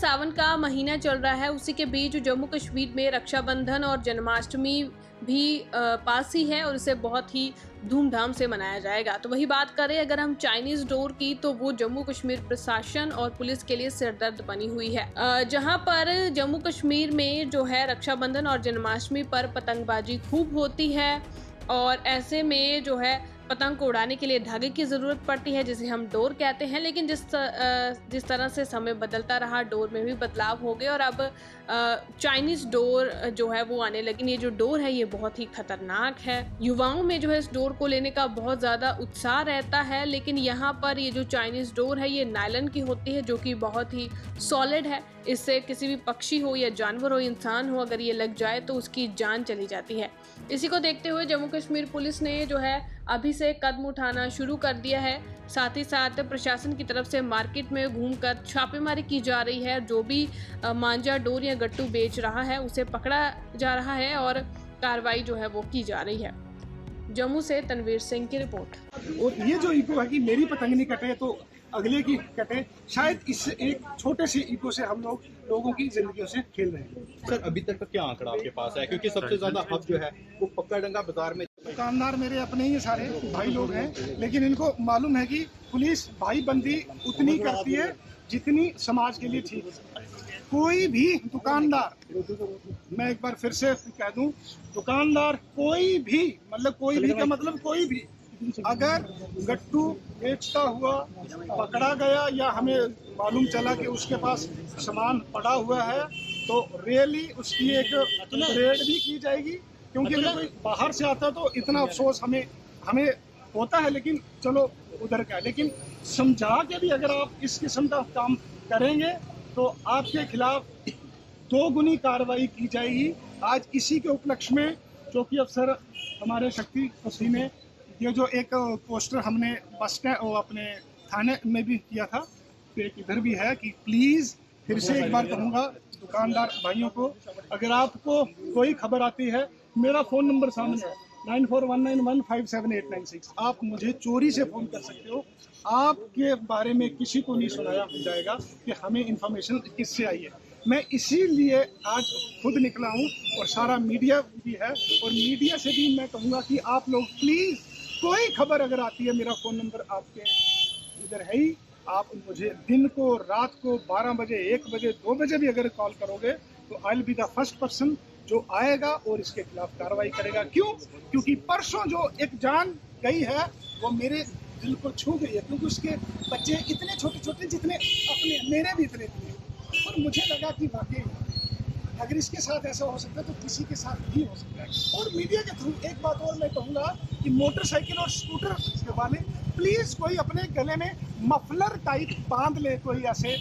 सावन का महीना चल रहा है, उसी के बीच जम्मू कश्मीर में रक्षाबंधन और जन्माष्टमी भी पास ही है और इसे बहुत ही धूमधाम से मनाया जाएगा। तो वही बात करें अगर हम चाइनीज डोर की, तो वो जम्मू कश्मीर प्रशासन और पुलिस के लिए सिरदर्द बनी हुई है। जहां पर जम्मू कश्मीर में जो है रक्षाबंधन और जन्माष्टमी पर पतंगबाजी खूब होती है और ऐसे में जो है पतंग को उड़ाने के लिए धागे की ज़रूरत पड़ती है, जिसे हम डोर कहते हैं। लेकिन जिस तरह से समय बदलता रहा, डोर में भी बदलाव हो गए और अब चाइनीज़ डोर जो है वो आने लगी। ये जो डोर है ये बहुत ही खतरनाक है। युवाओं में जो है इस डोर को लेने का बहुत ज़्यादा उत्साह रहता है, लेकिन यहाँ पर ये जो चाइनीज़ डोर है ये नायलन की होती है, जो कि बहुत ही सॉलिड है। इससे किसी भी पक्षी हो या जानवर हो, इंसान हो, अगर ये लग जाए तो उसकी जान चली जाती है। इसी को देखते हुए जम्मू कश्मीर पुलिस ने जो है अभी से कदम उठाना शुरू कर दिया है। साथ ही साथ प्रशासन की तरफ से मार्केट में घूमकर छापेमारी की जा रही है। जो भी मांझा डोर या गट्टू बेच रहा है उसे पकड़ा जा रहा है और कार्रवाई जो है वो की जा रही है। जम्मू से तनवीर सिंह की रिपोर्ट। और ये जो ईको है कि मेरी पतंग नहीं कटे तो अगले की कटे, शायद इस एक छोटे से ईको से हम लोगों की जिंदगियों से खेल रहे हैं। सर अभी तक का क्या आंकड़ा आपके पास है, क्योंकि सबसे ज्यादा हब जो है वो पक्का डंगा बाजार में। दुकानदार मेरे अपने ही सारे भाई लोग हैं, लेकिन इनको मालूम है कि पुलिस भाईबंदी उतनी करती है जितनी समाज के लिए ठीक है। कोई भी दुकानदार, मैं एक बार फिर से कह दूं, दुकानदार कोई भी, मतलब कोई भी का मतलब कोई भी, अगर गट्टू बेचता हुआ पकड़ा गया या हमें मालूम चला कि उसके पास सामान पड़ा हुआ है तो रियली उसकी एक रेड भी की जाएगी। क्योंकि अगर कोई बाहर से आता तो इतना अफसोस हमें होता है, लेकिन चलो उधर का। लेकिन समझा के भी अगर आप इस किस्म का काम करेंगे तो आपके खिलाफ 2 गुनी कार्रवाई की जाएगी। आज इसी के उपलक्ष्य में चौकी अफसर हमारे शक्ति कुशी ने ये जो एक पोस्टर हमने बस स्टैंड और अपने थाने में भी किया था, तो एक इधर भी है कि प्लीज़ फिर से एक बार कहूँगा दुकानदार भाइयों को, अगर आपको कोई खबर आती है, मेरा फ़ोन नंबर सामने है 9419157896। आप मुझे चोरी से फ़ोन कर सकते हो। आपके बारे में किसी को नहीं सुनाया जाएगा कि हमें इन्फॉर्मेशन किससे आई है। मैं इसीलिए आज खुद निकला हूँ और सारा मीडिया भी है, और मीडिया से भी मैं कहूँगा कि आप लोग प्लीज़ कोई खबर अगर आती है, मेरा फ़ोन नंबर आपके इधर है ही, आप मुझे दिन को, रात को 12 बजे, 1 बजे, 2 बजे भी अगर कॉल करोगे तो I will be the first person जो आएगा और इसके खिलाफ कार्रवाई करेगा। क्यों? क्योंकि परसों जो एक जान गई है वो मेरे दिल को छू गई है, क्योंकि उसके बच्चे इतने छोटे छोटे जितने अपने मेरे भी इतने थे, और मुझे लगा कि वाकई अगर इसके साथ ऐसा हो सकता है तो किसी के साथ भी हो सकता है। और मीडिया के थ्रू एक बात और मैं कहूँगा कि मोटरसाइकिल और स्कूटर वाले प्लीज़ कोई अपने गले में मफलर टाइप बांध ले, कोई ऐसे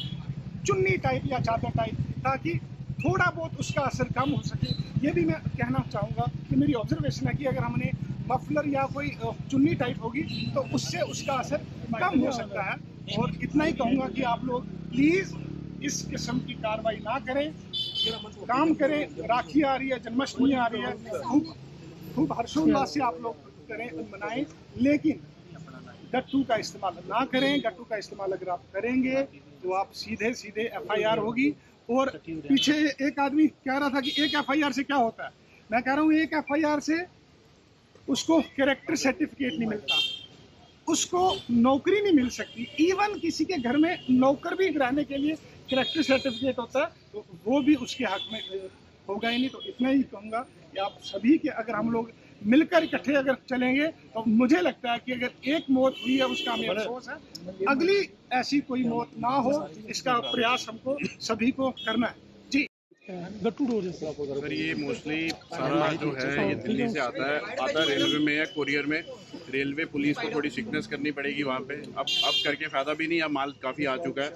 चुन्नी टाइप या चादर टाइप, ताकि थोड़ा बहुत उसका असर कम हो सके। ये भी मैं कहना चाहूँगा कि मेरी ऑब्जर्वेशन है कि अगर हमने मफलर या कोई चुन्नी टाइप होगी तो उससे उसका असर कम हो सकता है। और इतना ही कहूँगा कि आप लोग प्लीज़ इस किस्म की कार्रवाई ना करें, काम करें। राखी आ रही है, जन्माष्टमी आ रही है, खूब हर्षोल्लास से आप लोग करें, मनाएं, लेकिन गट्टू का इस्तेमाल ना करें। गट्टू का इस्तेमाल अगर आप करेंगे तो आप सीधे FIR होगी। और पीछे एक आदमी कह रहा था कि एक FIR से क्या होता है, मैं कह रहा हूँ एक FIR से उसको कैरेक्टर सर्टिफिकेट नहीं मिलता, उसको नौकरी नहीं मिल सकती। इवन किसी के घर में नौकर भी रहने के लिए कैरेक्टर सर्टिफिकेट होता है, तो वो भी उसके हक में होगा ही नहीं। तो इतना ही कहूँगा कि आप सभी के, अगर हम लोग मिलकर इकट्ठे अगर चलेंगे तो मुझे लगता है कि अगर एक मौत हुई है उसका हमें अफसोस है, अगली ऐसी कोई मौत ना हो, इसका प्रयास हमको सभी को करना है। जी सर ये मोस्टली सारा जो है ये दिल्ली से आता है, आधा रेलवे में है, कोरियर में। रेलवे पुलिस को थोड़ी सिकनेस करनी पड़ेगी वहाँ पे। अब करके फ़ायदा भी नहीं, अब माल काफ़ी आ चुका है।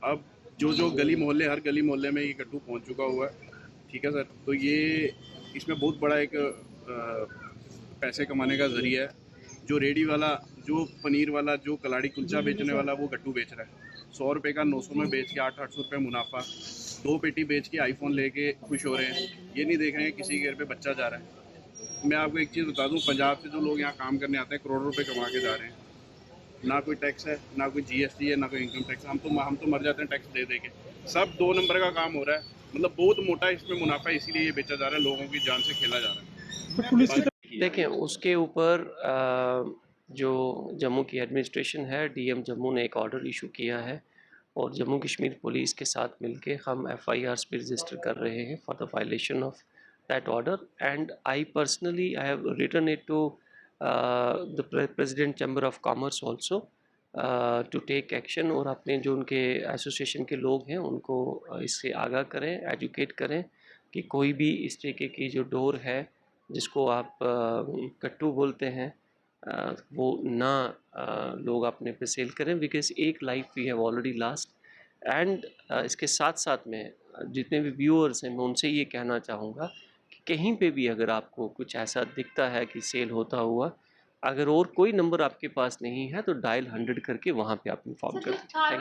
अब जो गली मोहल्ले, हर गली मोहल्ले में ये गट्टू पहुँच चुका हुआ है। ठीक है सर, तो ये इसमें बहुत बड़ा एक पैसे कमाने का ज़रिया है। जो रेडी वाला, जो पनीर वाला, जो कलाड़ी कुलचा बेचने वाला, वो गट्टू बेच रहा है 100 रुपये का 900 में बेच के 800 रुपये मुनाफा। 2 पेटी बेच के आईफोन लेके खुश हो रहे हैं। ये नहीं देख रहे हैं किसी के घर पे बच्चा जा रहा है। मैं आपको एक चीज़ बता दूं, पंजाब से जो लोग यहाँ काम करने आते हैं करोड़ों रुपए कमा के जा रहे हैं। ना कोई टैक्स है, ना कोई GST है, ना कोई इनकम टैक्स। हम तो मर जाते हैं टैक्स दे के। सब 2 नंबर का काम हो रहा है, मतलब बहुत मोटा इसमें मुनाफा है, इसीलिए ये बेचा जा रहा है, लोगों की जान से खेला जा रहा है। तो पुलिस की देखें उसके ऊपर जो जम्मू की एडमिनिस्ट्रेशन है, डीएम जम्मू ने एक ऑर्डर इशू किया है और जम्मू कश्मीर पुलिस के साथ मिलके हम एफआईआर्स भी रजिस्टर कर रहे हैं for the violation of that order and I personally I have written it to the president chamber of commerce also to take action और अपने जो उनके एसोसिएशन के लोग हैं उनको इससे आगाह करें, एजुकेट करें कि कोई भी इस तरीके की जो डोर है जिसको आप कट्टू बोलते हैं वो ना लोग अपने पे सेल करें बिकॉज एक life we have already lost and इसके साथ साथ में जितने भी व्यूअर्स हैं मैं उनसे ये कहना चाहूँगा कि कहीं पे भी अगर आपको कुछ ऐसा दिखता है कि सेल होता हुआ, अगर और कोई नंबर आपके पास नहीं है तो डायल 100 करके वहाँ पे आप इन्फॉर्म कर दें।